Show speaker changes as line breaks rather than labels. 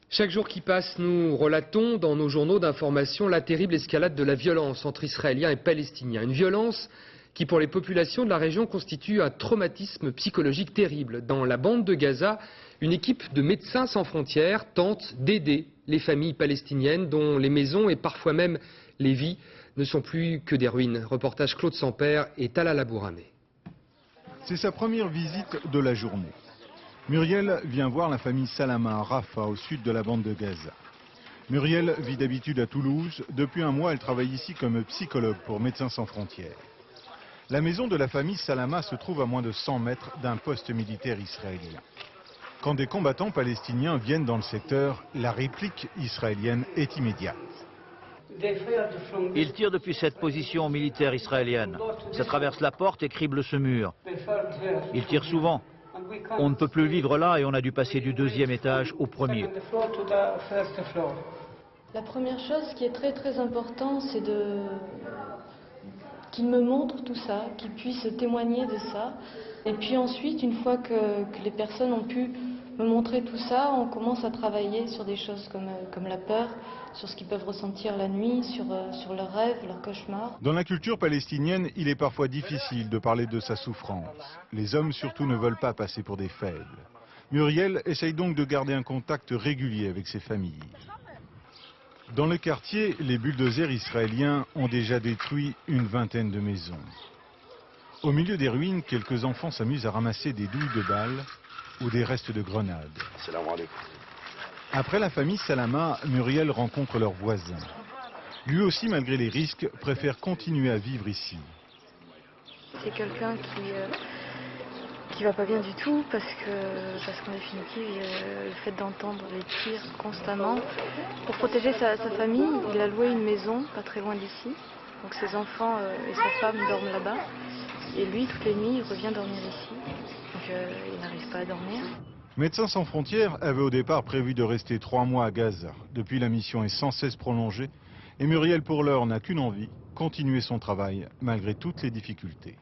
Chaque jour qui passe, nous relatons dans nos journaux d'information la terrible escalade de la violence entre Israéliens et Palestiniens. Une violence qui, pour les populations de la région, constitue un traumatisme psychologique terrible. Dans la bande de Gaza, une équipe de Médecins sans frontières tente d'aider les familles palestiniennes dont les maisons et parfois même les vies ne sont plus que des ruines. Reportage Claude Sampère et Talal Abouramé.
C'est sa première visite de la journée. Muriel vient voir la famille Salama à Rafah, au sud de la bande de Gaza. Muriel vit d'habitude à Toulouse. Depuis un mois, elle travaille ici comme psychologue pour Médecins sans frontières. La maison de la famille Salama se trouve à moins de 100 mètres d'un poste militaire israélien. Quand des combattants palestiniens viennent dans le secteur, la réplique israélienne est immédiate.
Ils tirent depuis cette position militaire israélienne. Ça traverse la porte et crible ce mur. Ils tirent souvent. On ne peut plus vivre là et on a dû passer du 2e étage au 1er.
La première chose qui est très important, c'est qu'ils me montrent tout ça, qu'ils puissent témoigner de ça. Et puis ensuite, une fois que les personnes ont pu me montrer tout ça, on commence à travailler sur des choses comme la peur, sur ce qu'ils peuvent ressentir la nuit, sur leurs rêves, leurs cauchemars.
Dans la culture palestinienne, il est parfois difficile de parler de sa souffrance. Les hommes surtout ne veulent pas passer pour des faibles. Muriel essaye donc de garder un contact régulier avec ses familles. Dans le quartier, les bulldozers israéliens ont déjà détruit une vingtaine de maisons. Au milieu des ruines, quelques enfants s'amusent à ramasser des douilles de balles ou des restes de grenades. Après la famille Salama, Muriel rencontre leurs voisins. Lui aussi, malgré les risques, préfère continuer à vivre ici.
C'est quelqu'un qui va pas bien du tout parce qu'en définitive, le fait d'entendre les tirs constamment. Pour protéger sa famille, il a loué une maison pas très loin d'ici. Donc ses enfants et sa femme dorment là-bas. Et lui, toutes les nuits, il revient dormir ici. Donc il n'arrive pas à dormir.
Médecins sans frontières avait au départ prévu de rester 3 mois à Gaza. Depuis, la mission est sans cesse prolongée. Et Muriel, pour l'heure, n'a qu'une envie, continuer son travail malgré toutes les difficultés.